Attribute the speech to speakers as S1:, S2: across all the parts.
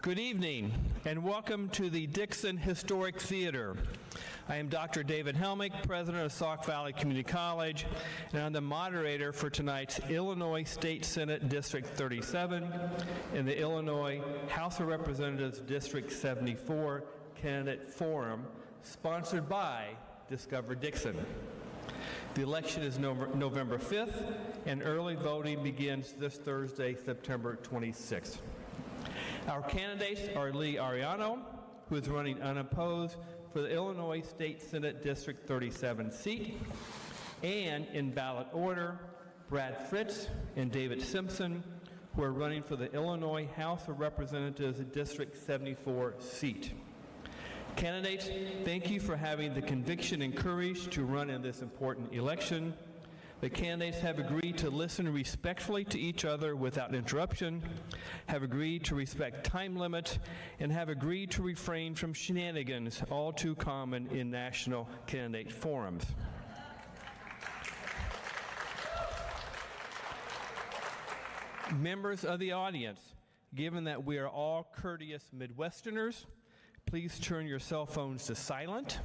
S1: Good evening, and welcome to the Dixon Historic Theater. I am Dr. David Hellmich, president of Sauk Valley Community College, and I'm the moderator for tonight's Illinois State Senate District 37 and the Illinois House of Representatives District 74 Candidate Forum, sponsored by Discover Dixon. The election is November 5th, and early voting begins this Thursday, September 26th. Our candidates are Li Arellano, who is running unopposed for the Illinois State Senate District 37 seat, and in ballot order, Brad Fritts and David Simpson, who are running for the Illinois House of Representatives District 74 seat. Candidates, thank you for having the conviction and courage to run in this important election. The candidates have agreed to listen respectfully to each other without interruption, have agreed to respect time limits, and have agreed to refrain from shenanigans, all too common in national candidate forums. Members of the audience, given that we are all courteous Midwesterners, please turn your cell phones to silent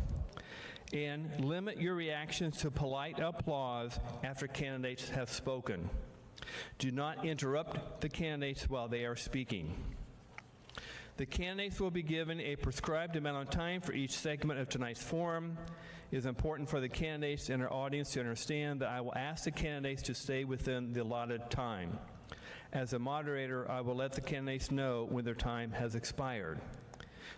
S1: and limit your reactions to polite applause after candidates have spoken. Do not interrupt the candidates while they are speaking. The candidates will be given a prescribed amount of time for each segment of tonight's forum. It is important for the candidates and our audience to understand that I will ask the candidates to stay within the allotted time. As a moderator, I will let the candidates know when their time has expired.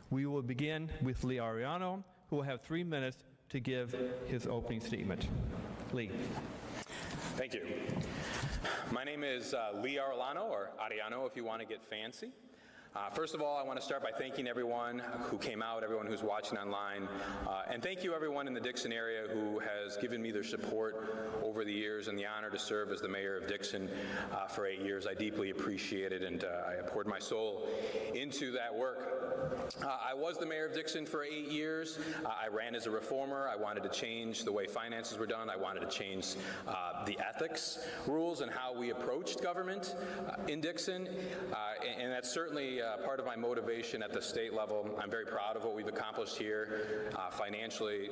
S1: We will begin with Li Arellano, who will have 3 minutes to give his opening statement. Li.
S2: Thank you. My name is Li Arellano, or Arellano if you want to get fancy. First of all, I want to start by thanking everyone who came out, everyone who's watching online, and thank you everyone in the Dixon area who has given me their support over the years and the honor to serve as the mayor of Dixon for 8 years. I deeply appreciate it, and I poured my soul into that work. I was the mayor of Dixon for 8 years. I ran as a reformer. I wanted to change the way finances were done. I wanted to change the ethics rules and how we approached government in Dixon, and that's certainly part of my motivation at the state level. I'm very proud of what we've accomplished here. Financially,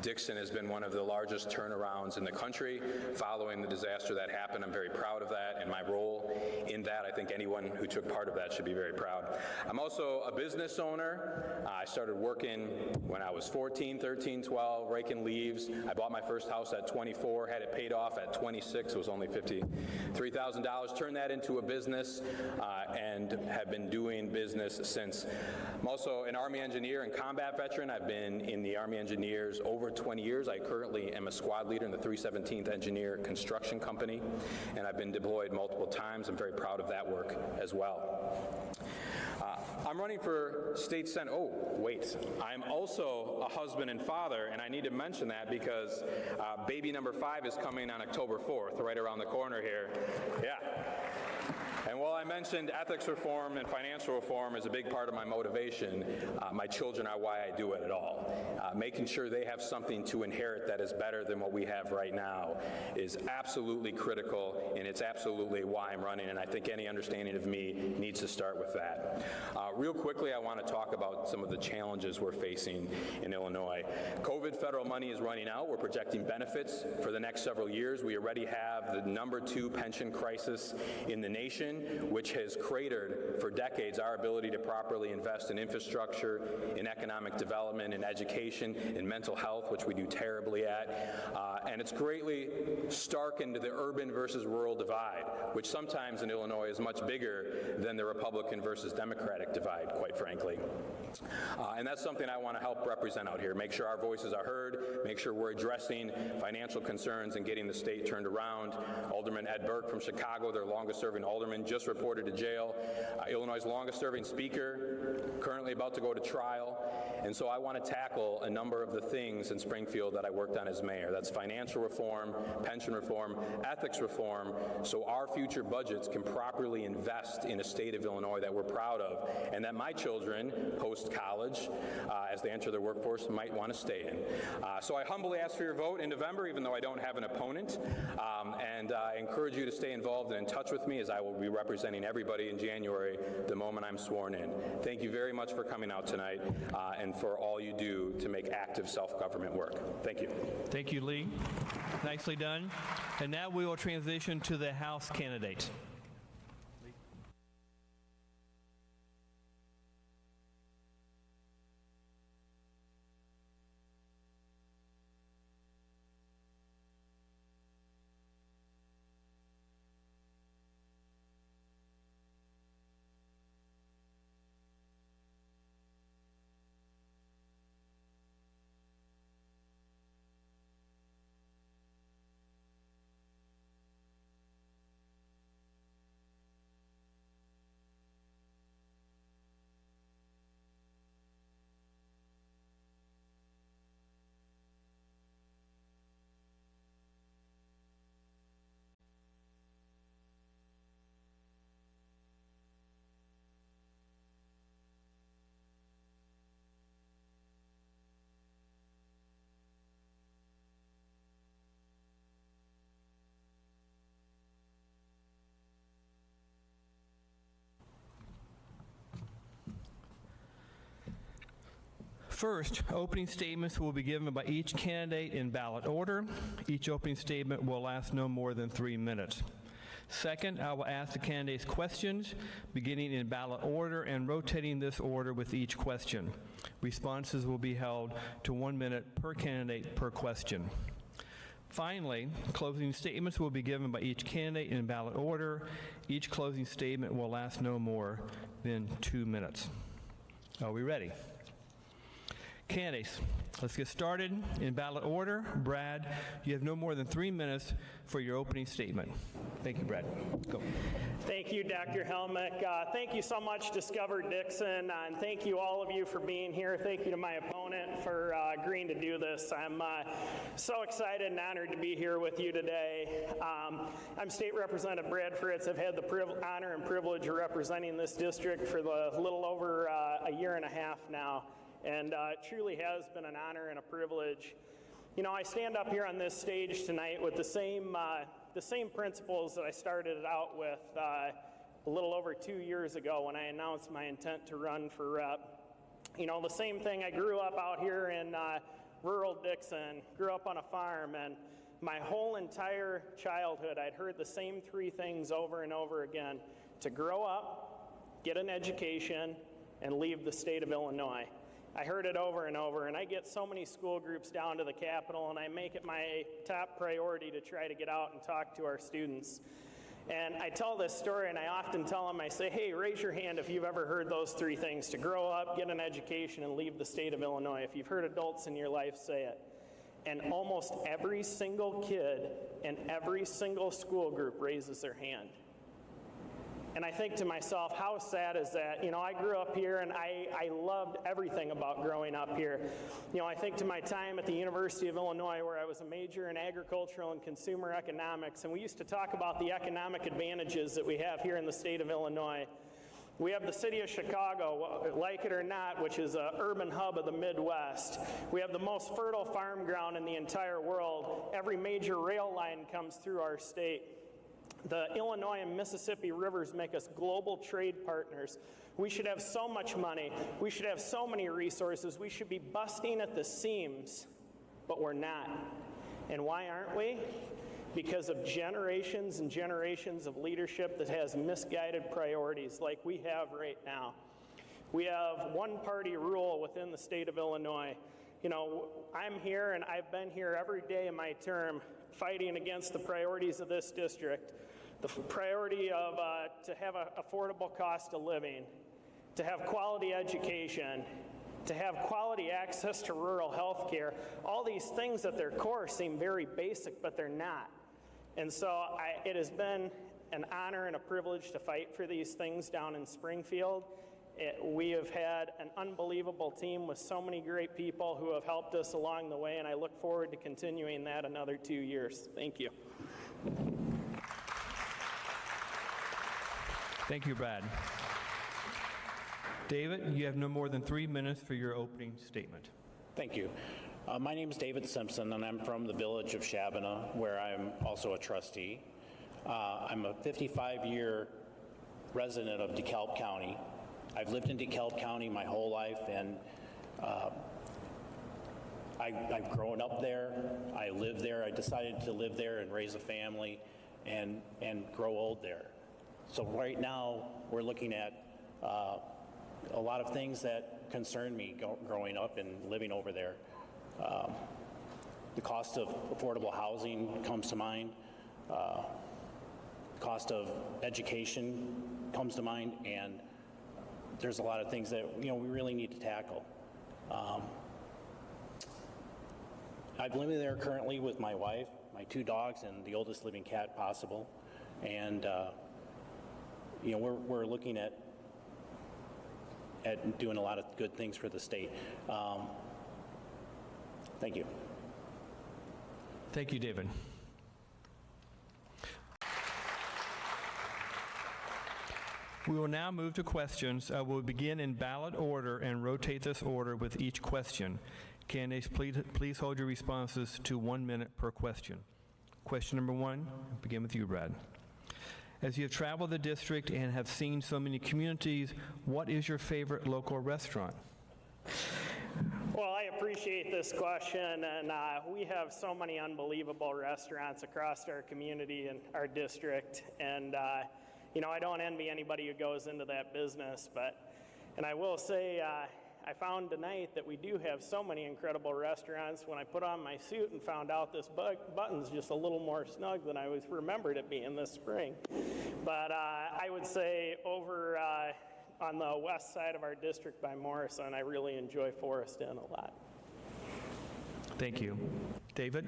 S2: Dixon has been one of the largest turnarounds in the country following the disaster that happened. I'm very proud of that, and my role in that, I think anyone who took part of that should be very proud. I'm also a business owner. I started working when I was 14, 13, 12, raking leaves. I bought my first house at 24, had it paid off at 26. It was only $53,000. Turned that into a business and have been doing business since. I'm also an Army engineer and combat veteran. I've been in the Army engineers over 20 years. I currently am a squad leader in the 317th Engineer Construction Company, and I've been deployed multiple times. I'm very proud of that work as well. I'm running for state senate. Oh, wait. I'm also a husband and father, and I need to mention that because baby number 5 is coming on October 4th, right around the corner here. Yeah. And while I mentioned ethics reform and financial reform is a big part of my motivation, my children are why I do it at all. Making sure they have something to inherit that is better than what we have right now is absolutely critical, and it's absolutely why I'm running, and I think any understanding of me needs to start with that. Real quickly, I want to talk about some of the challenges we're facing in Illinois. COVID federal money is running out. We're projecting benefits for the next several years. We already have the #2 pension crisis in the nation, which has cratered for decades our ability to properly invest in infrastructure, in economic development, in education, in mental health, which we do terribly at. And it's greatly starkened the urban versus rural divide, which sometimes in Illinois is much bigger than the Republican versus Democratic divide, quite frankly. And that's something I want to help represent out here, make sure our voices are heard, make sure we're addressing financial concerns and getting the state turned around. Alderman Ed Burke from Chicago, their longest serving alderman, just reported to jail. Illinois' longest serving speaker, currently about to go to trial. And so I want to tackle a number of the things in Springfield that I worked on as mayor. That's financial reform, pension reform, ethics reform, so our future budgets can properly invest in a state of Illinois that we're proud of, and that my children, post-college, as they enter the workforce, might want to stay in. So I humbly ask for your vote in November, even though I don't have an opponent, and I encourage you to stay involved and in touch with me, as I will be representing everybody in January the moment I'm sworn in. Thank you very much for coming out tonight and for all you do to make active self-government work. Thank you.
S1: Thank you, Lee. Nicely done. And now we will transition to the House candidate. First, opening statements will be given by each candidate in ballot order. Each opening statement will last no more than 3 minutes. Second, I will ask the candidates questions, beginning in ballot order and rotating this order with each question. Responses will be held to 1 minute per candidate per question. Finally, closing statements will be given by each candidate in ballot order. Each closing statement will last no more than 2 minutes. Are we ready? Candidates, let's get started. In ballot order, Brad, you have no more than 3 minutes for your opening statement. Thank you, Brad. Go.
S3: Thank you, Dr. Hellmich. Thank you so much, Discover Dixon, and thank you all of you for being here. Thank you to my opponent for agreeing to do this. I'm so excited and honored to be here with you today. I'm State Representative Brad Fritts. I've had the honor and privilege of representing this district for a little over a year and a half now. And it truly has been an honor and a privilege. You know, I stand up here on this stage tonight with the same principles that I started out with a little over 2 years ago when I announced my intent to run for rep. You know, the same thing. I grew up out here in rural Dixon, grew up on a farm, and my whole entire childhood I'd heard the same 3 things over and over again: to grow up, get an education, and leave the state of Illinois. I heard it over and over, and I get so many school groups down to the Capitol, and I make it my top priority to try to get out and talk to our students. And I tell this story, and I often tell them, I say, hey, raise your hand if you've ever heard those 3 things: to grow up, get an education, and leave the state of Illinois. If you've heard adults in your life say it. And almost every single kid and every single school group raises their hand. And I think to myself, how sad is that? You know, I grew up here, and I loved everything about growing up here. You know, I think to my time at the University of Illinois, where I was a major in agricultural and consumer economics, and we used to talk about the economic advantages that we have here in the state of Illinois. We have the city of Chicago, like it or not, which is an urban hub of the Midwest. We have the most fertile farm ground in the entire world. Every major rail line comes through our state. The Illinois and Mississippi rivers make us global trade partners. We should have so much money. We should have so many resources. We should be busting at the seams, but we're not. And why aren't we? Because of generations and generations of leadership that has misguided priorities like we have right now. We have one-party rule within the state of Illinois. You know, I'm here, and I've been here every day of my term fighting against the priorities of this district. The priority of to have an affordable cost of living, to have quality education, to have quality access to rural health care. All these things at their core seem very basic, but they're not. And so it has been an honor and a privilege to fight for these things down in Springfield. We have had an unbelievable team with so many great people who have helped us along the way, and I look forward to continuing that another 2 years. Thank you.
S1: Thank you, Brad. David, you have no more than 3 minutes for your opening statement.
S4: Thank you. My name is David Simpson, and I'm from the village of Shabana, where I'm also a trustee. I'm a 55-year resident of DeKalb County. I've lived in DeKalb County my whole life, and I've grown up there. I live there. I decided to live there and raise a family and grow old there. So right now, we're looking at a lot of things that concern me growing up and living over there. The cost of affordable housing comes to mind. Cost of education comes to mind, and there's a lot of things that we really need to tackle. I'm living there currently with my wife, my 2 dogs, and the oldest living cat possible, and we're looking at doing a lot of good things for the state. Thank you.
S1: Thank you, David. We will now move to questions. We'll begin in ballot order and rotate this order with each question. Candidates, please hold your responses to 1 minute per question. Question number 1, begin with you, Brad. As you have traveled the district and have seen so many communities, what is your favorite local restaurant?
S3: Well, I appreciate this question, and we have so many unbelievable restaurants across our community and our district, and I don't envy anybody who goes into that business, and I will say I found tonight that we do have so many incredible restaurants. When I put on my suit and found out this button's just a little more snug than I remembered it being this spring. But I would say over on the west side of our district by Morrison, I really enjoy Forest Inn a lot.
S1: Thank you. David?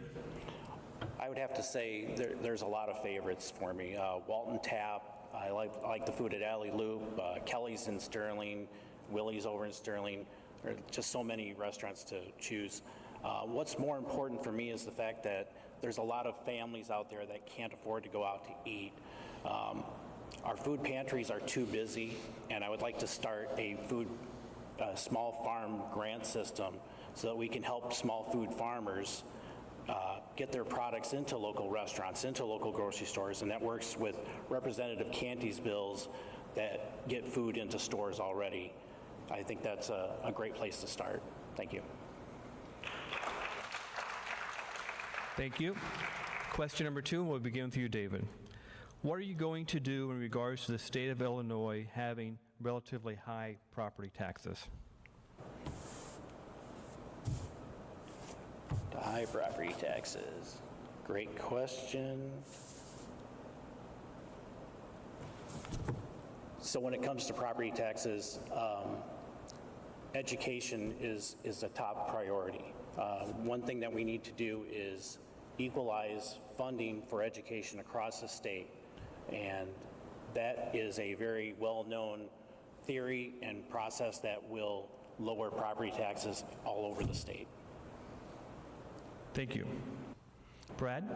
S4: I would have to say there's a lot of favorites for me. Walton Tap, I like the food at Alley Loop, Kelly's in Sterling, Willie's over in Sterling. There are just so many restaurants to choose. What's more important for me is the fact that there's a lot of families out there that can't afford to go out to eat. Our food pantries are too busy, and I would like to start a small farm grant system so that we can help small food farmers get their products into local restaurants, into local grocery stores, and that works with Representative Canty's bills that get food into stores already. I think that's a great place to start. Thank you.
S1: Thank you. Question number 2, we'll begin with you, David. What are you going to do in regards to the state of Illinois having relatively high property taxes?
S4: High property taxes. Great question. So when it comes to property taxes, education is a top priority. One thing that we need to do is equalize funding for education across the state, and that is a very well-known theory and process that will lower property taxes all over the state.
S1: Thank you. Brad?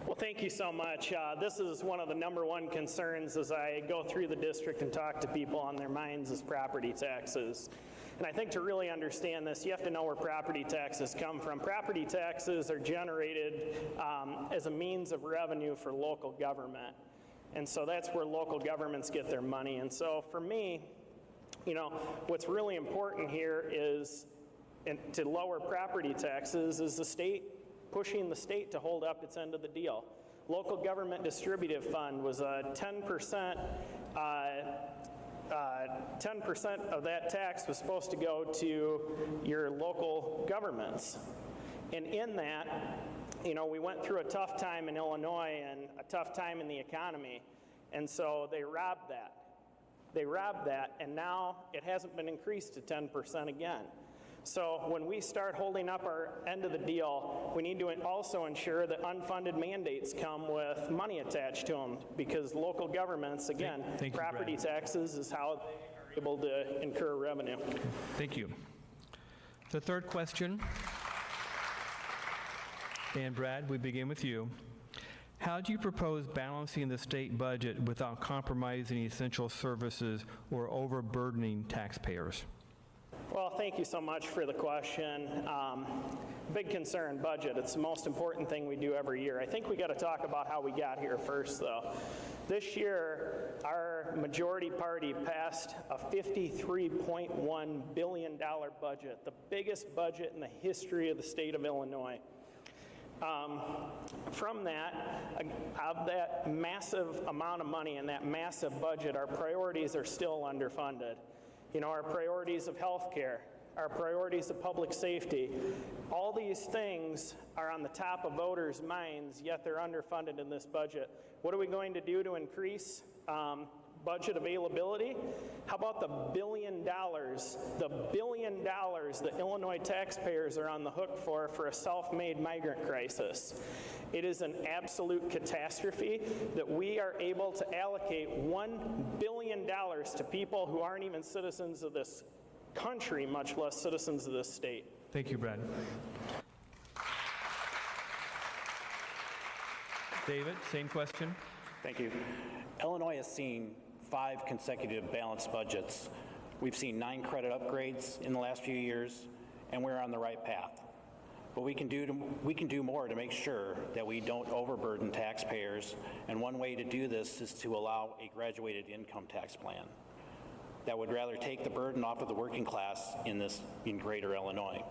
S3: Well, thank you so much. This is one of the number 1 concerns as I go through the district and talk to people on their minds is property taxes. And I think to really understand this, you have to know where property taxes come from. Property taxes are generated as a means of revenue for local government. And so that's where local governments get their money. And so for me, what's really important here is to lower property taxes is the state pushing the state to hold up its end of the deal. Local government distributive fund was a 10% of that tax was supposed to go to your local governments. And in that, we went through a tough time in Illinois and a tough time in the economy. And so they robbed that. And now it hasn't been increased to 10% again. So when we start holding up our end of the deal, we need to also ensure that unfunded mandates come with money attached to them, because local governments, again,
S1: Thank you,
S3: property
S1: Brad.
S3: taxes is how they are able to incur revenue.
S1: Thank you. The third question, and Brad, we begin with you. How do you propose balancing the state budget without compromising essential services or overburdening taxpayers?
S3: Well, thank you so much for the question. Big concern, budget. It's the most important thing we do every year. I think we got to talk about how we got here first, though. This year, our majority party passed a $53.1 billion budget, the biggest budget in the history of the state of Illinois. From that, of that massive amount of money and that massive budget, our priorities are still underfunded. You know, our priorities of health care, our priorities of public safety, all these things are on the top of voters' minds, yet they're underfunded in this budget. What are we going to do to increase budget availability? How about the $1 billion that Illinois taxpayers are on the hook for a self-made migrant crisis? It is an absolute catastrophe that we are able to allocate $1 billion to people who aren't even citizens of this country, much less citizens of this state.
S1: Thank you, Brad. David, same question.
S4: Thank you. Illinois has seen 5 consecutive balanced budgets. We've seen 9 credit upgrades in the last few years, and we're on the right path. But we can do more to make sure that we don't overburden taxpayers, and one way to do this is to allow a graduated income tax plan that would rather take the burden off of the working class in greater Illinois.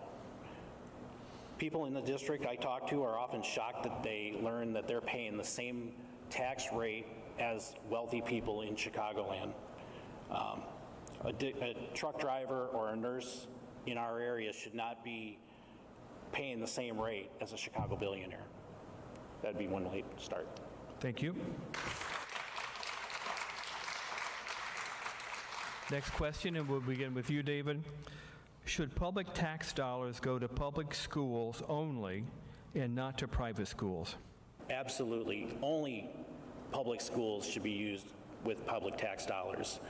S4: People in the district I talk to are often shocked that they learn that they're paying the same tax rate as wealthy people in Chicagoland. A truck driver or a nurse in our area should not be paying the same rate as a Chicago billionaire. That'd be one way to start.
S1: Thank you. Next question, and we'll begin with you, David. Should public tax dollars go to public schools only and not to private schools?
S4: Absolutely. Only public schools should be used with public tax dollars.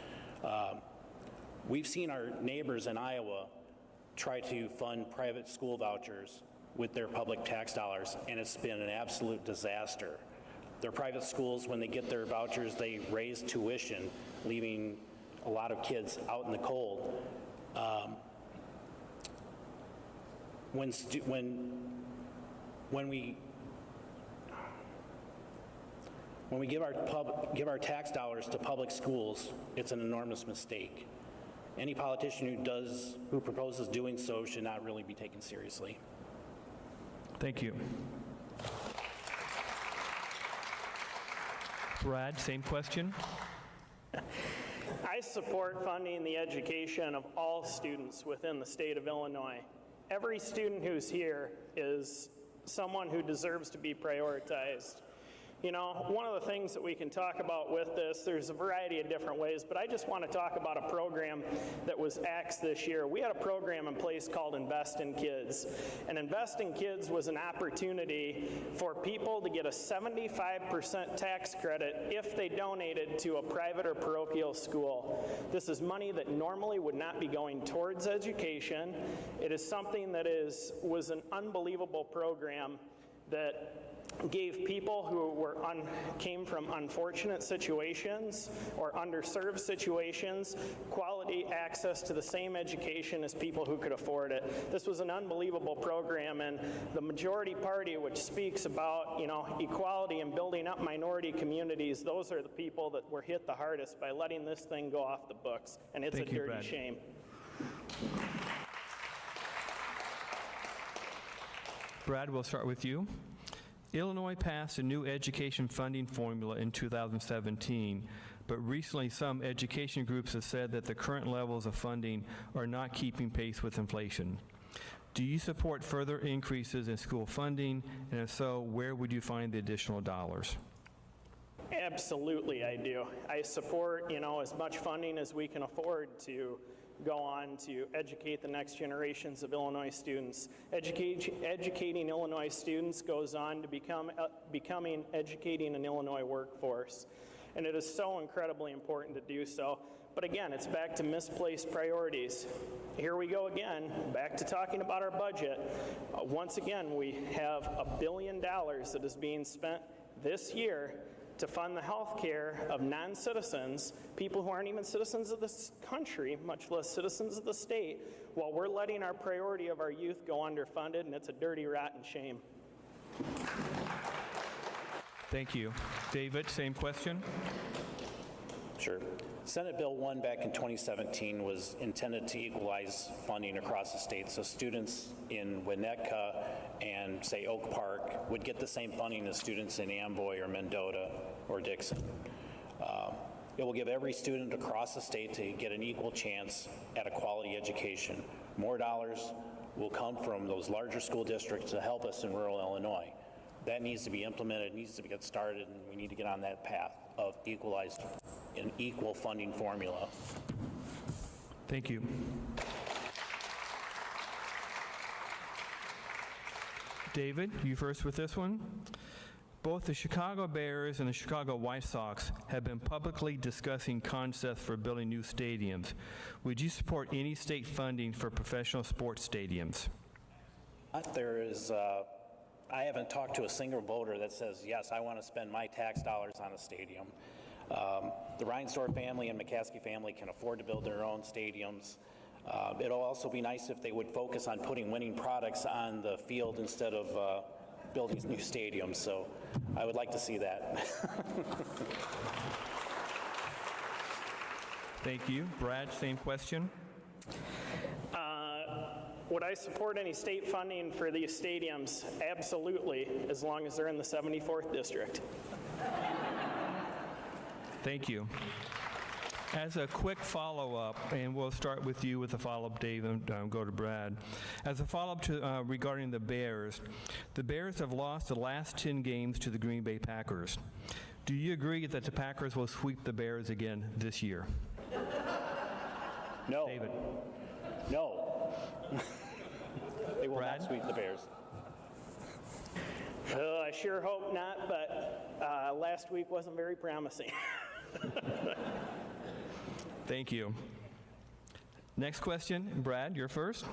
S4: We've seen our neighbors in Iowa try to fund private school vouchers with their public tax dollars, and it's been an absolute disaster. Their private schools, when they get their vouchers, they raise tuition, leaving a lot of kids out in the cold. When we give our tax dollars to public schools, it's an enormous mistake. Any politician who proposes doing so should not really be taken seriously.
S1: Thank you. Brad, same question.
S3: I support funding the education of all students within the state of Illinois. Every student who's here is someone who deserves to be prioritized. You know, one of the things that we can talk about with this, there's a variety of different ways, but I just want to talk about a program that was axed this year. We had a program in place called Invest in Kids. And Invest in Kids was an opportunity for people to get a 75% tax credit if they donated to a private or parochial school. This is money that normally would not be going towards education. It is something that was an unbelievable program that gave people who came from unfortunate situations or underserved situations quality access to the same education as people who could afford it. This was an unbelievable program, and the majority party, which speaks about, you know, equality and building up minority communities, those are the people that were hit the hardest by letting this thing go off the books, and it's
S1: Thank
S3: a
S1: you,
S3: dirty
S1: Brad.
S3: shame.
S1: Brad, we'll start with you. Illinois passed a new education funding formula in 2017, but recently some education groups have said that the current levels of funding are not keeping pace with inflation. Do you support further increases in school funding, and if so, where would you find the additional dollars?
S3: Absolutely, I do. I support, you know, as much funding as we can afford to go on to educate the next generations of Illinois students. Educating Illinois students goes on to becoming educating an Illinois workforce. And it is so incredibly important to do so. But again, it's back to misplaced priorities. Here we go again, back to talking about our budget. Once again, we have $1 billion that is being spent this year to fund the health care of non-citizens, people who aren't even citizens of this country, much less citizens of the state, while we're letting our priority of our youth go underfunded, and it's a dirty, rotten shame.
S1: Thank you. David, same question.
S4: Sure. Senate Bill 1 back in 2017 was intended to equalize funding across the state, so students in Winnetka and, say, Oak Park would get the same funding as students in Amboy or Mendota or Dixon. It will give every student across the state to get an equal chance at a quality education. More dollars will come from those larger school districts to help us in rural Illinois. That needs to be implemented, needs to get started, and we need to get on that path of equalized and equal funding formula.
S1: Thank you. David, you first with this one. Both the Chicago Bears and the Chicago White Sox have been publicly discussing concepts for building new stadiums. Would you support any state funding for professional sports stadiums?
S4: There is, I haven't talked to a single voter that says, yes, I want to spend my tax dollars on a stadium. The Reinsdorf family and McCaskey family can afford to build their own stadiums. It'll also be nice if they would focus on putting winning products on the field instead of building new stadiums, so I would like to see that.
S1: Thank you. Brad, same question.
S3: Would I support any state funding for these stadiums? Absolutely, as long as they're in the 74th district.
S1: Thank you. As a quick follow-up, and we'll start with you with a follow-up, Dave, and go to Brad. As a follow-up to regarding the Bears have lost the last 10 games to the Green Bay Packers. Do you agree that the Packers will sweep the Bears again this year?
S4: No.
S1: David.
S4: No. They will
S1: Brad?
S4: not sweep the Bears.
S3: I sure hope not, but last week wasn't very promising.
S1: Thank you. Next question, Brad, you're first.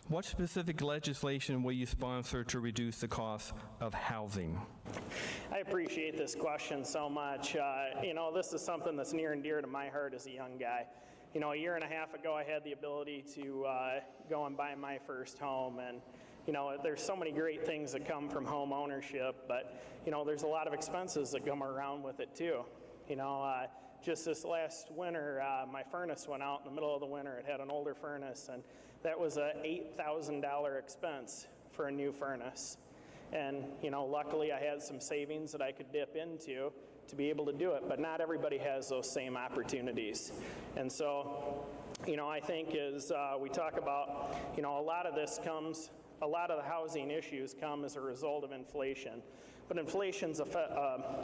S1: What specific legislation will you sponsor to reduce the cost of housing?
S3: I appreciate this question so much. This is something that's near and dear to my heart as a young guy. A year and a half ago, I had the ability to go and buy my first home, and there's so many great things that come from home ownership, but there's a lot of expenses that come around with it too. Just this last winter, my furnace went out in the middle of the winter. It had an older furnace, and that was a $8,000 expense for a new furnace. And luckily I had some savings that I could dip into to be able to do it, but not everybody has those same opportunities. And so, I think as we talk about, a lot of the housing issues come as a result of inflation. But inflation's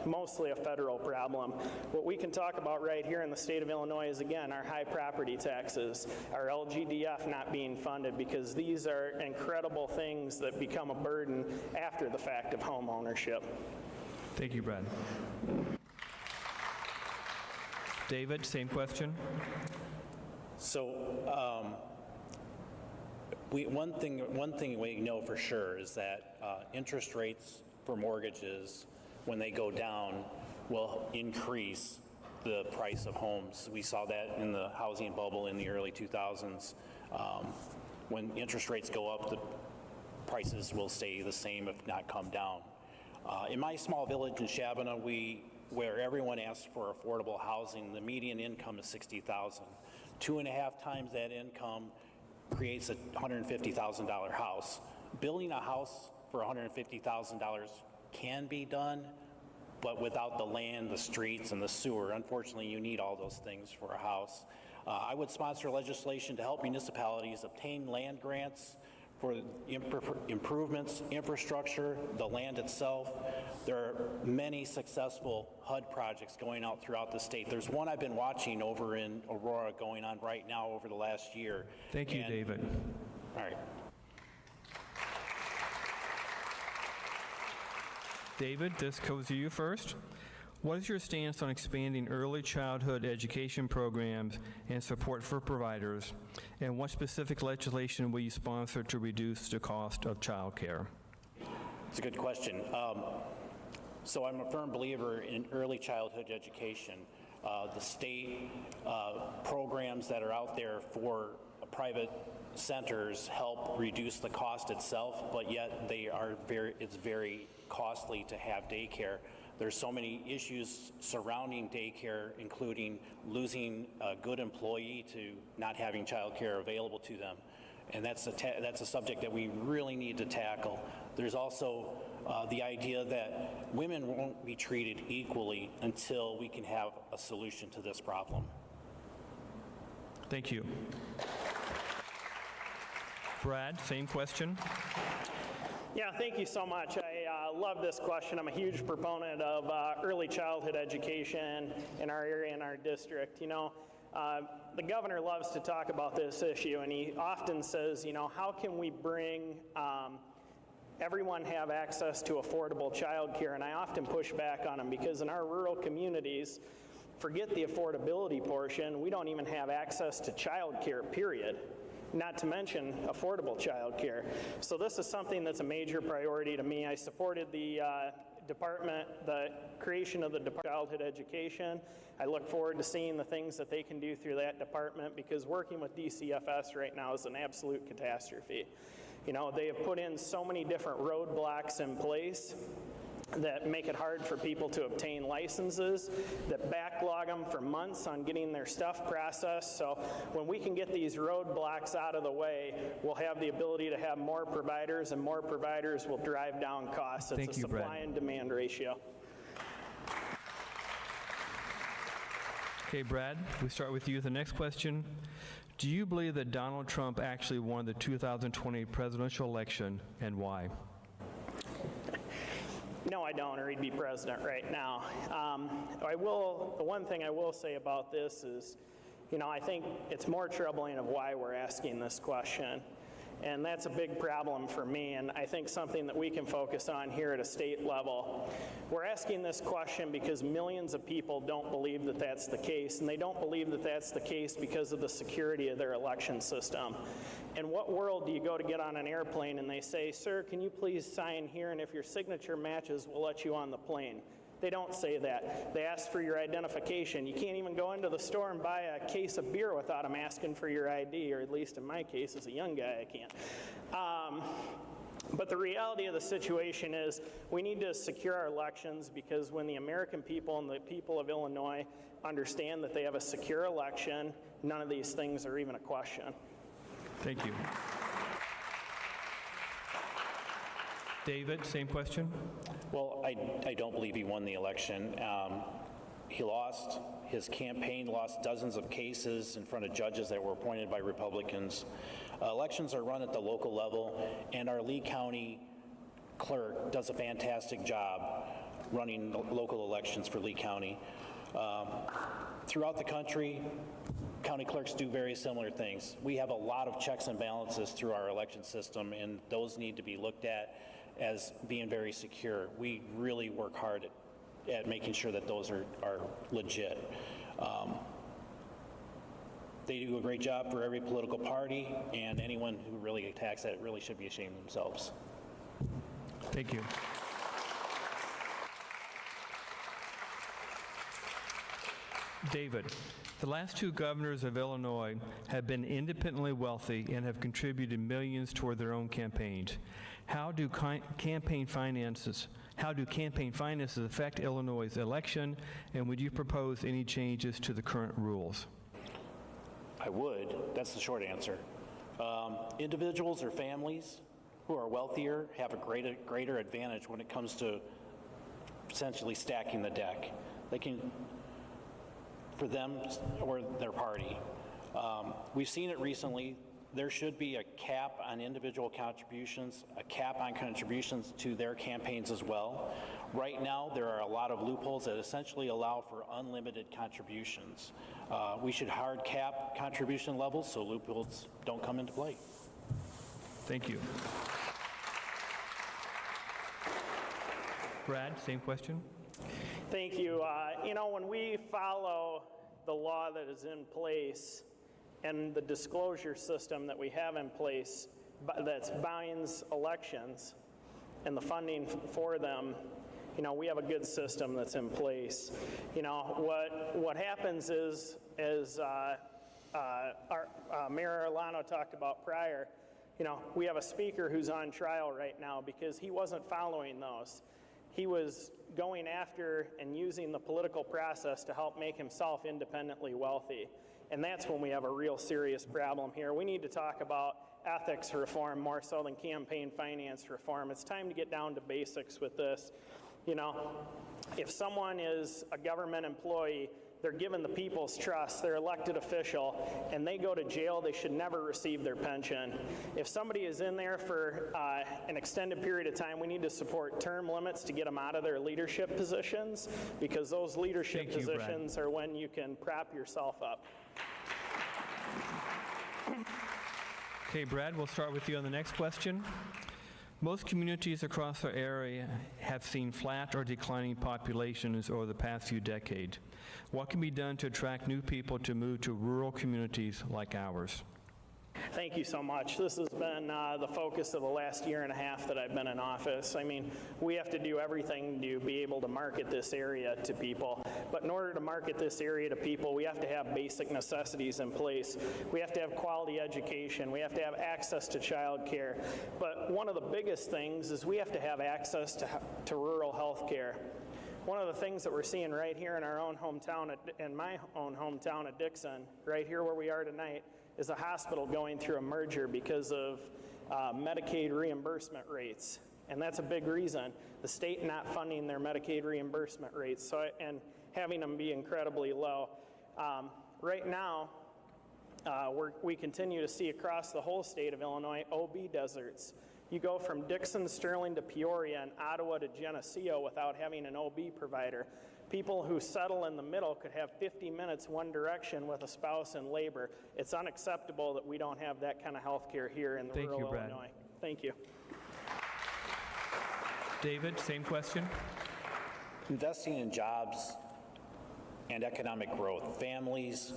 S3: mostly a federal problem. What we can talk about right here in the state of Illinois is, again, our high property taxes, our LGDF not being funded, because these are incredible things that become a burden after the fact of home ownership.
S1: Thank you, Brad. David, same question.
S4: So, one thing we know for sure is that interest rates for mortgages, when they go down, will increase the price of homes. We saw that in the housing bubble in the early 2000s. When interest rates go up, the prices will stay the same, if not come down. In my small village in Shabana, where everyone asks for affordable housing, the median income is $60,000. 2.5 times that income creates a $150,000 house. Building a house for $150,000 can be done, but without the land, the streets, and the sewer. Unfortunately, you need all those things for a house. I would sponsor legislation to help municipalities obtain land grants for improvements, infrastructure, the land itself. There are many successful HUD projects going out throughout the state. There's one I've been watching over in Aurora going on right now over the last year.
S1: Thank you, David.
S4: All right.
S1: David, this goes to you first. What is your stance on expanding early childhood education programs and support for providers? And what specific legislation will you sponsor to reduce the cost of childcare?
S4: It's a good question. So I'm a firm believer in early childhood education. The state programs that are out there for private centers help reduce the cost itself, but yet it's very costly to have daycare. There's so many issues surrounding daycare, including losing a good employee to not having childcare available to them. And that's a subject that we really need to tackle. There's also the idea that women won't be treated equally until we can have a solution to this problem.
S1: Thank you. Brad, same question.
S3: Yeah, thank you so much. I love this question. I'm a huge proponent of early childhood education in our area, in our district. You know, the governor loves to talk about this issue, and he often says, you know, how can we bring everyone have access to affordable childcare? And I often push back on him because in our rural communities, forget the affordability portion, we don't even have access to childcare, period. Not to mention affordable childcare. So this is something that's a major priority to me. I supported the creation of the Department of Childhood Education. I look forward to seeing the things that they can do through that department, because working with DCFS right now is an absolute catastrophe. You know, they have put in so many different roadblocks in place that make it hard for people to obtain licenses, that backlog them for months on getting their stuff processed. So when we can get these roadblocks out of the way, we'll have the ability to have more providers, and more providers will drive down costs. It's a supply and demand ratio.
S1: Okay, Brad, we start with you. The next question. Do you believe that Donald Trump actually won the 2020 presidential election, and why?
S3: No, I don't, or he'd be president right now. The one thing I will say about this is, you know, I think it's more troubling of why we're asking this question. And that's a big problem for me, and I think something that we can focus on here at a state level. We're asking this question because millions of people don't believe that that's the case, and they don't believe that that's the case because of the security of their election system. In what world do you go to get on an airplane and they say, sir, can you please sign here, and if your signature matches, we'll let you on the plane? They don't say that. They ask for your identification. You can't even go into the store and buy a case of beer without them asking for your ID, or at least in my case, as a young guy, I can't. But the reality of the situation is we need to secure our elections, because when the American people and the people of Illinois understand that they have a secure election, none of these things are even a question.
S1: Thank you. David, same question.
S4: Well, I don't believe he won the election. He lost. His campaign lost dozens of cases in front of judges that were appointed by Republicans. Elections are run at the local level, and our Lee County clerk does a fantastic job running local elections for Lee County. Throughout the country, county clerks do very similar things. We have a lot of checks and balances through our election system, and those need to be looked at as being very secure. We really work hard at making sure that those are legit. They do a great job for every political party, and anyone who really attacks that really should be ashamed of themselves.
S1: Thank you. David, the last two governors of Illinois have been independently wealthy and have contributed millions toward their own campaigns. How do campaign finances affect Illinois' election, and would you propose any changes to the current rules?
S4: I would. That's the short answer. Individuals or families who are wealthier have a greater advantage when it comes to essentially stacking the deck. They can, for them or their party. We've seen it recently. There should be a cap on individual contributions, a cap on contributions to their campaigns as well. Right now, there are a lot of loopholes that essentially allow for unlimited contributions. We should hard cap contribution levels so loopholes don't come into play.
S1: Thank you. Brad, same question.
S3: Thank you. When we follow the law that is in place and the disclosure system that we have in place that binds elections and the funding for them, we have a good system that's in place. What happens is, as our Mayor Arellano talked about prior, we have a speaker who's on trial right now because he wasn't following those. He was going after and using the political process to help make himself independently wealthy. And that's when we have a real serious problem here. We need to talk about ethics reform more so than campaign finance reform. It's time to get down to basics with this. If someone is a government employee, they're given the people's trust, they're elected official, and they go to jail, they should never receive their pension. If somebody is in there for an extended period of time, we need to support term limits to get them out of their leadership positions, because those leadership positions are when you can prop yourself up.
S1: Okay, Brad, we'll start with you on the next question. Most communities across our area have seen flat or declining populations over the past few decades. What can be done to attract new people to move to rural communities like ours?
S3: Thank you so much. This has been the focus of the last year and a half that I've been in office. I mean, we have to do everything to be able to market this area to people. But in order to market this area to people, we have to have basic necessities in place. We have to have quality education. We have to have access to childcare. But one of the biggest things is we have to have access to rural health care. One of the things that we're seeing right here in our own hometown, in my own hometown of Dixon, right here where we are tonight, is a hospital going through a merger because of Medicaid reimbursement rates. And that's a big reason. The state not funding their Medicaid reimbursement rates and having them be incredibly low. Right now, we continue to see across the whole state of Illinois OB deserts. You go from Dixon, Sterling to Peoria and Ottawa to Geneseo without having an OB provider. People who settle in the middle could have 50 minutes one direction with a spouse in labor. It's unacceptable that we don't have that kind of health care here in rural Illinois. Thank you.
S1: David, same question.
S4: Investing in jobs and economic growth. Families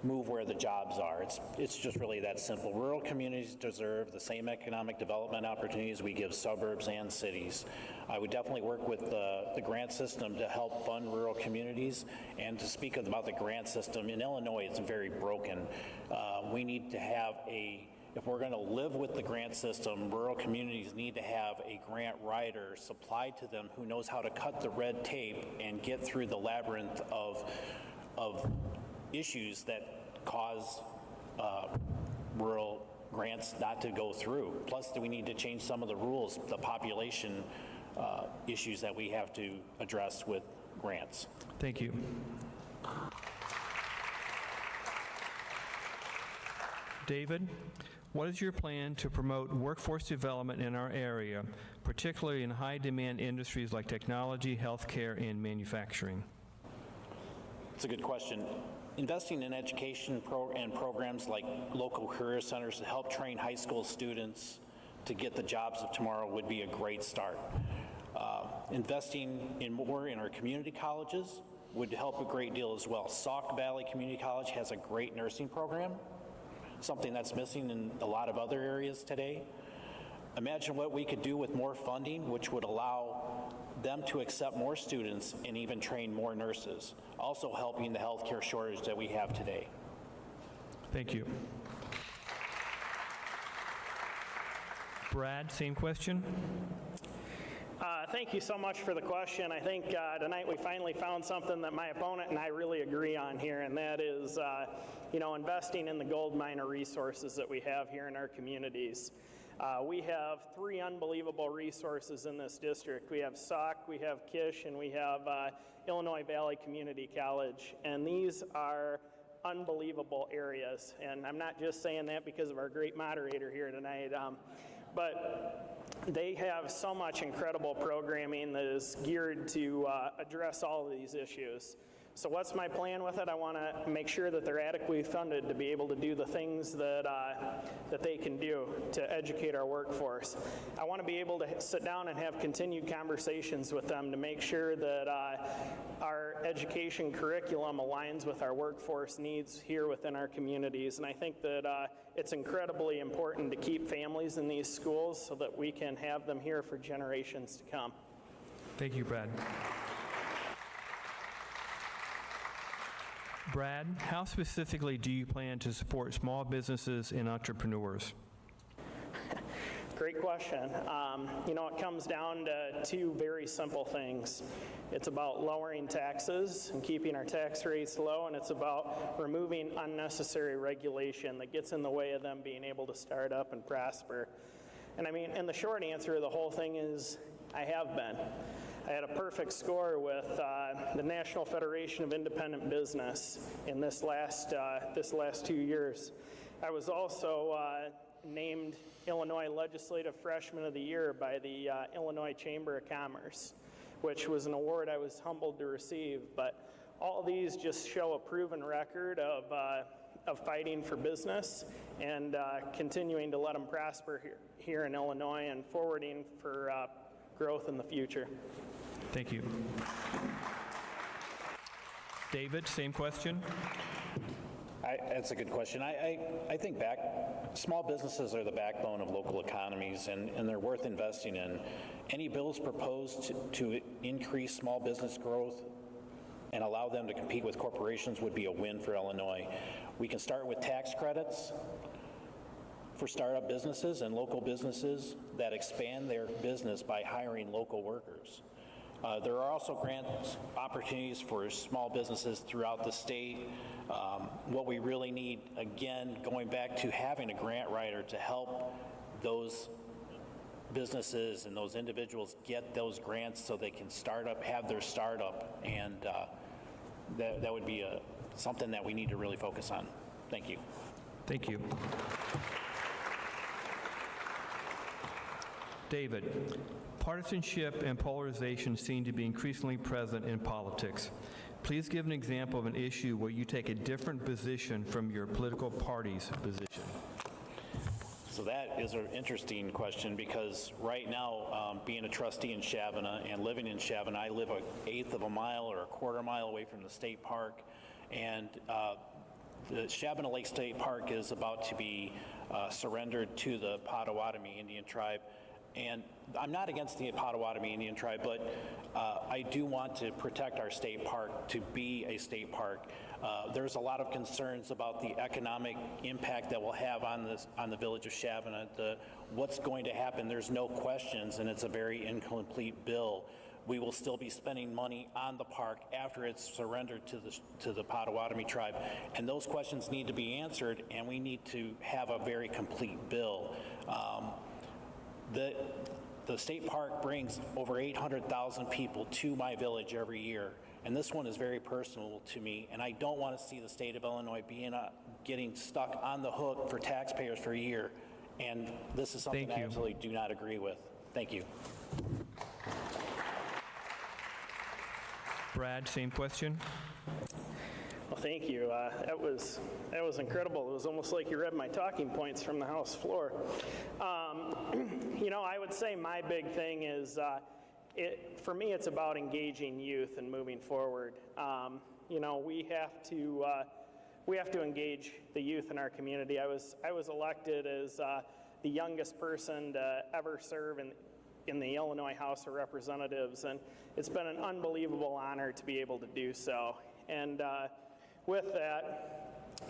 S4: move where the jobs are. It's just really that simple. Rural communities deserve the same economic development opportunities we give suburbs and cities. I would definitely work with the grant system to help fund rural communities. And to speak about the grant system, in Illinois, it's very broken. We need to have if we're going to live with the grant system, rural communities need to have a grant writer supplied to them who knows how to cut the red tape and get through the labyrinth of issues that cause rural grants not to go through. Plus, we need to change some of the rules, the population issues that we have to address with grants.
S1: Thank you. David, what is your plan to promote workforce development in our area, particularly in high-demand industries like technology, healthcare, and manufacturing?
S4: It's a good question. Investing in education and programs like local career centers to help train high school students to get the jobs of tomorrow would be a great start. Investing in more in our community colleges would help a great deal as well. Sauk Valley Community College has a great nursing program, something that's missing in a lot of other areas today. Imagine what we could do with more funding, which would allow them to accept more students and even train more nurses, also helping the healthcare shortage that we have today.
S1: Thank you. Brad, same question.
S3: Thank you so much for the question. I think tonight we finally found something that my opponent and I really agree on here, and that is, investing in the gold mine of resources that we have here in our communities. We have 3 unbelievable resources in this district. We have Sauk, we have Kish, and we have Illinois Valley Community College. And these are unbelievable areas. And I'm not just saying that because of our great moderator here tonight, but they have so much incredible programming that is geared to address all of these issues. So what's my plan with it? I want to make sure that they're adequately funded to be able to do the things that they can do to educate our workforce. I want to be able to sit down and have continued conversations with them to make sure that our education curriculum aligns with our workforce needs here within our communities. And I think that it's incredibly important to keep families in these schools so that we can have them here for generations to come.
S1: Thank you, Brad. Brad, how specifically do you plan to support small businesses and entrepreneurs?
S3: Great question. It comes down to two very simple things. It's about lowering taxes and keeping our tax rates low, and it's about removing unnecessary regulation that gets in the way of them being able to start up and prosper. And the short answer of the whole thing is I have been. I had a perfect score with the National Federation of Independent Business in this last 2 years. I was also named Illinois Legislative Freshman of the Year by the Illinois Chamber of Commerce, which was an award I was humbled to receive. But all these just show a proven record of fighting for business and continuing to let them prosper here in Illinois and forwarding for growth in the future.
S1: Thank you. David, same question.
S4: That's a good question. I think small businesses are the backbone of local economies, and they're worth investing in. Any bills proposed to increase small business growth and allow them to compete with corporations would be a win for Illinois. We can start with tax credits for startup businesses and local businesses that expand their business by hiring local workers. There are also grant opportunities for small businesses throughout the state. What we really need, again, going back to having a grant writer to help those businesses and those individuals get those grants so they can have their startup, and that would be something that we need to really focus on. Thank you.
S1: Thank you. David, partisanship and polarization seem to be increasingly present in politics. Please give an example of an issue where you take a different position from your political party's position.
S4: So that is an interesting question, because right now, being a trustee in Shabana and living in Shabana, I live an eighth of a mile or a quarter mile away from the state park, and the Shabana Lake State Park is about to be surrendered to the Potawatomi Indian tribe. And I'm not against the Potawatomi Indian tribe, but I do want to protect our state park to be a state park. There's a lot of concerns about the economic impact that we'll have on the village of Shabana. What's going to happen, there's no questions, and it's a very incomplete bill. We will still be spending money on the park after it's surrendered to the Potawatomi tribe, and those questions need to be answered, and we need to have a very complete bill. The state park brings over 800,000 people to my village every year, and this one is very personal to me, and I don't want to see the state of Illinois getting stuck on the hook for taxpayers for a year, and this is something I absolutely do not agree with. Thank you.
S3: Brad, same question. Well, thank you. That was incredible. It was almost like you read my talking points from the House floor. I would say my big thing is, for me, it's about engaging youth and moving forward. We have to engage the youth in our community. I was elected as the youngest person to ever serve in the Illinois House of Representatives, and it's been an unbelievable honor to be able to do so. And with that,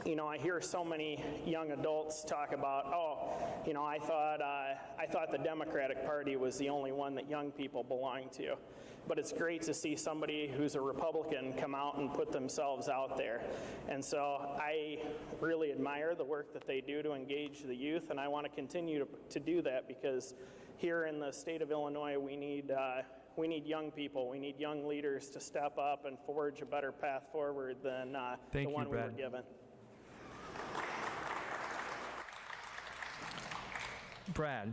S3: I hear so many young adults talk about, I thought the Democratic Party was the only one that young people belong to. But it's great to see somebody who's a Republican come out and put themselves out there. And so I really admire the work that they do to engage the youth, and I want to continue to do that, because here in the state of Illinois, we need young people. We need young leaders to step up and forge a better path forward than the one we were given.
S1: Brad,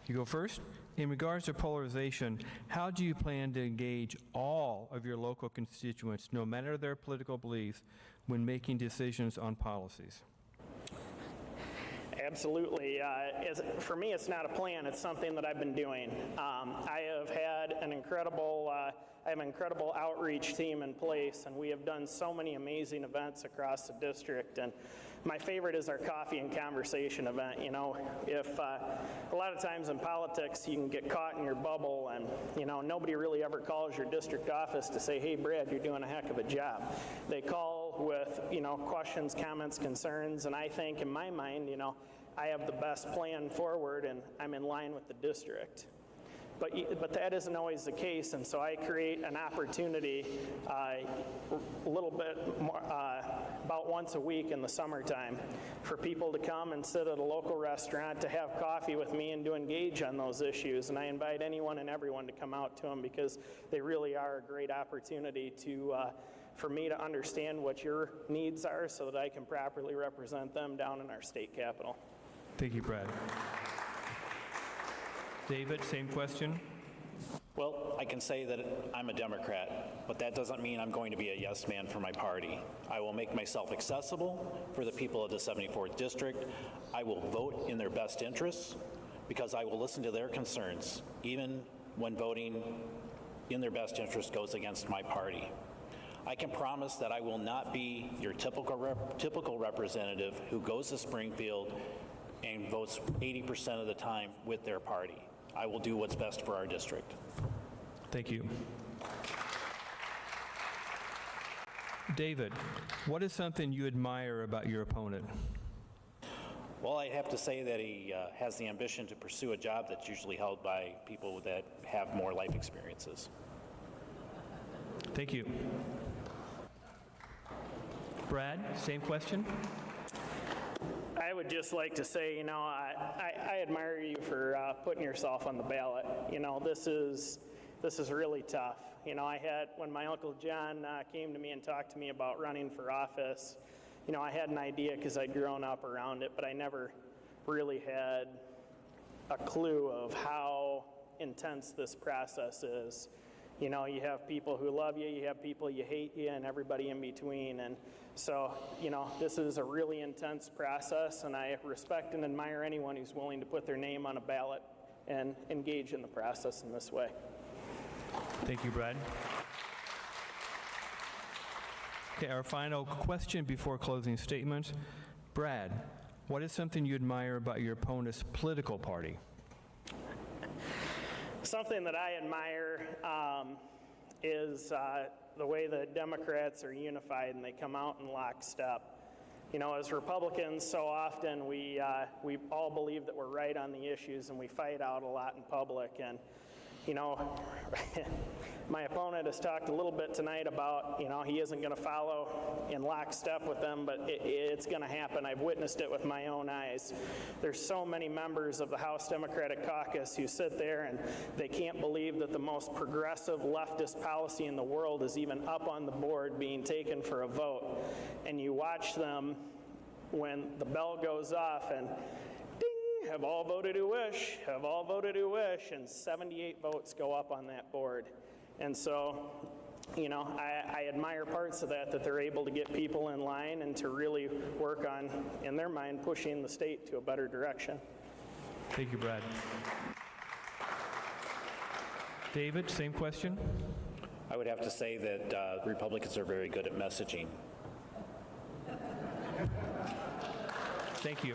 S1: You go first. In regards to polarization, how do you plan to engage all of your local constituents, no matter their political beliefs, when making decisions on policies?
S3: Absolutely. For me, it's not a plan. It's something that I've been doing. I have had an incredible outreach team in place, and we have done so many amazing events across the district. And my favorite is our coffee and conversation event. You know, if a lot of times in politics, you can get caught in your bubble, and nobody really ever calls your district office to say, "Hey, Brad, you're doing a heck of a job." They call with questions, comments, concerns, and I think in my mind, I have the best plan forward, and I'm in line with the district. But that isn't always the case, and so I create an opportunity a little bit more, about once a week in the summertime, for people to come and sit at a local restaurant to have coffee with me and to engage on those issues. And I invite anyone and everyone to come out to them, because they really are a great opportunity for me to understand what your needs are so that I can properly represent them down in our state capitol.
S1: Thank you, Brad. David, same question.
S4: Well, I can say that I'm a Democrat, but that doesn't mean I'm going to be a yes man for my party. I will make myself accessible for the people of the 74th District. I will vote in their best interests, because I will listen to their concerns, even when voting in their best interest goes against my party. I can promise that I will not be your typical representative who goes to Springfield and votes 80% of the time with their party. I will do what's best for our district.
S1: Thank you. David, what is something you admire about your opponent?
S4: Well, I have to say that he has the ambition to pursue a job that's usually held by people that have more life experiences.
S1: Thank you. Brad, same question.
S3: I would just like to say, I admire you for putting yourself on the ballot. This is really tough. I had, when my Uncle John came to me and talked to me about running for office, I had an idea because I'd grown up around it, but I never really had a clue of how intense this process is. You have people who love you, you have people you hate you, and everybody in between. And so, this is a really intense process, and I respect and admire anyone who's willing to put their name on a ballot and engage in the process in this way.
S1: Thank you, Brad. Okay, our final question before closing statements. Brad, what is something you admire about your opponent's political party?
S3: Something that I admire is the way the Democrats are unified and they come out in lockstep. As Republicans, so often we all believe that we're right on the issues, and we fight out a lot in public. And my opponent has talked a little bit tonight about, he isn't going to follow in lockstep with them, but it's going to happen. I've witnessed it with my own eyes. There's so many members of the House Democratic Caucus who sit there and they can't believe that the most progressive leftist policy in the world is even up on the board being taken for a vote. And you watch them when the bell goes off and ding, have all voted who wish, have all voted who wish, and 78 votes go up on that board. And so, I admire parts of that they're able to get people in line and to really work on, in their mind, pushing the state to a better direction.
S1: Thank you, Brad. David, same question.
S4: I would have to say that Republicans are very good at messaging.
S1: Thank you.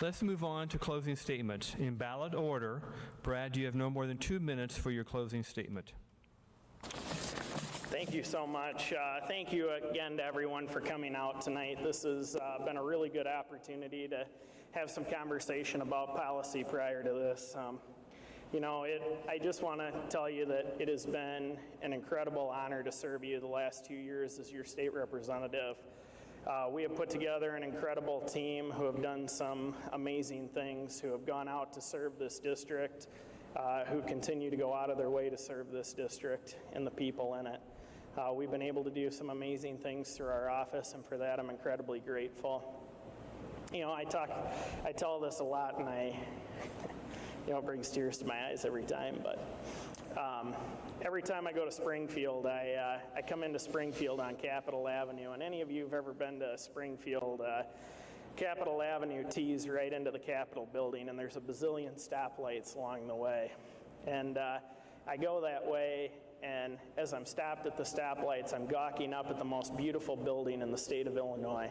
S1: Let's move on to closing statements. In ballot order, Brad, you have no more than 2 minutes for your closing statement.
S3: Thank you so much. Thank you again to everyone for coming out tonight. This has been a really good opportunity to have some conversation about policy prior to this. I just want to tell you that it has been an incredible honor to serve you the last 2 years as your state representative. We have put together an incredible team who have done some amazing things, who have gone out to serve this district, who continue to go out of their way to serve this district and the people in it. We've been able to do some amazing things through our office, and for that I'm incredibly grateful. I tell this a lot, and it brings tears to my eyes every time, but every time I go to Springfield, I come into Springfield on Capitol Avenue, and any of you who've ever been to Springfield, Capitol Avenue tees right into the Capitol building, and there's a bazillion stoplights along the way. And I go that way, and as I'm stopped at the stoplights, I'm gawking up at the most beautiful building in the state of Illinois.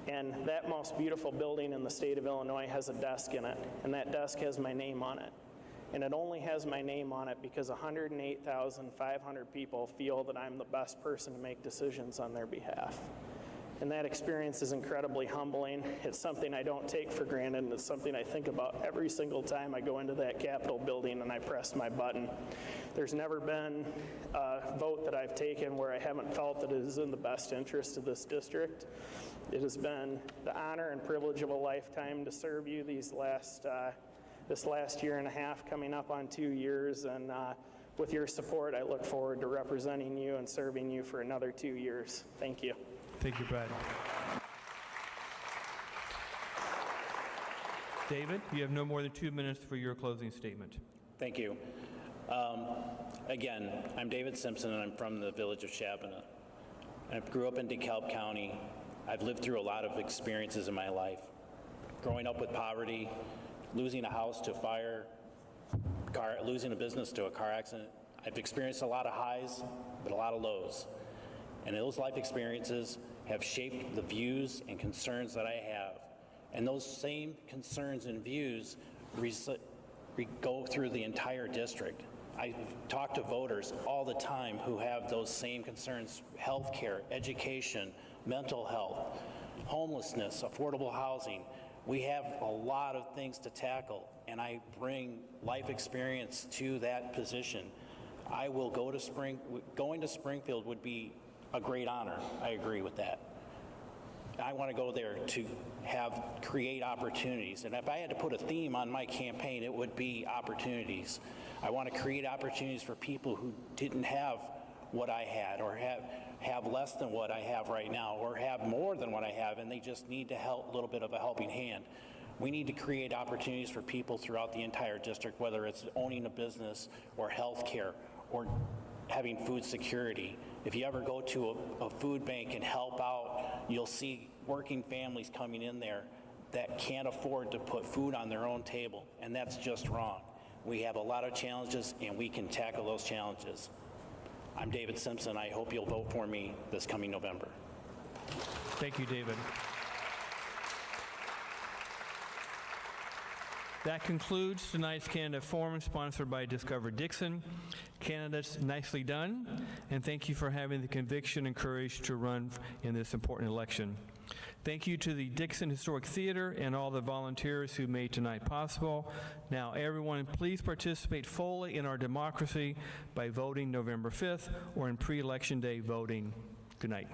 S3: And that most beautiful building in the state of Illinois has a desk in it, and that desk has my name on it. And it only has my name on it because 108,500 people feel that I'm the best person to make decisions on their behalf. And that experience is incredibly humbling. It's something I don't take for granted, and it's something I think about every single time I go into that Capitol building and I press my button. There's never been a vote that I've taken where I haven't felt that it is in the best interest of this district. It has been the honor and privilege of a lifetime to serve you this last year and a half, coming up on 2 years, and with your support, I look forward to representing you and serving you for another 2 years. Thank you.
S1: Thank you, Brad. David, you have no more than 2 minutes for your closing statement.
S4: Thank you. Again, I'm David Simpson, and I'm from the village of Shabana. I grew up in DeKalb County. I've lived through a lot of experiences in my life. Growing up with poverty, losing a house to fire, losing a business to a car accident. I've experienced a lot of highs, but a lot of lows. And those life experiences have shaped the views and concerns that I have. And those same concerns and views go through the entire district. I talk to voters all the time who have those same concerns: healthcare, education, mental health, homelessness, affordable housing. We have a lot of things to tackle, and I bring life experience to that position. I will go to going to Springfield would be a great honor. I agree with that. I want to go there to create opportunities. And if I had to put a theme on my campaign, it would be opportunities. I want to create opportunities for people who didn't have what I had, or have less than what I have right now, or have more than what I have, and they just need a little bit of a helping hand. We need to create opportunities for people throughout the entire district, whether it's owning a business or health care or having food security. If you ever go to a food bank and help out, you'll see working families coming in there that can't afford to put food on their own table, and that's just wrong. We have a lot of challenges, and we can tackle those challenges. I'm David Simpson. I hope you'll vote for me this coming November.
S1: Thank you, David. That concludes tonight's candidate forum sponsored by Discover Dixon. Candidates, nicely done, and thank you for having the conviction and courage to run in this important election. Thank you to the Dixon Historic Theater and all the volunteers who made tonight possible. Now, everyone, please participate fully in our democracy by voting November 5th or in pre-election day voting. Good night.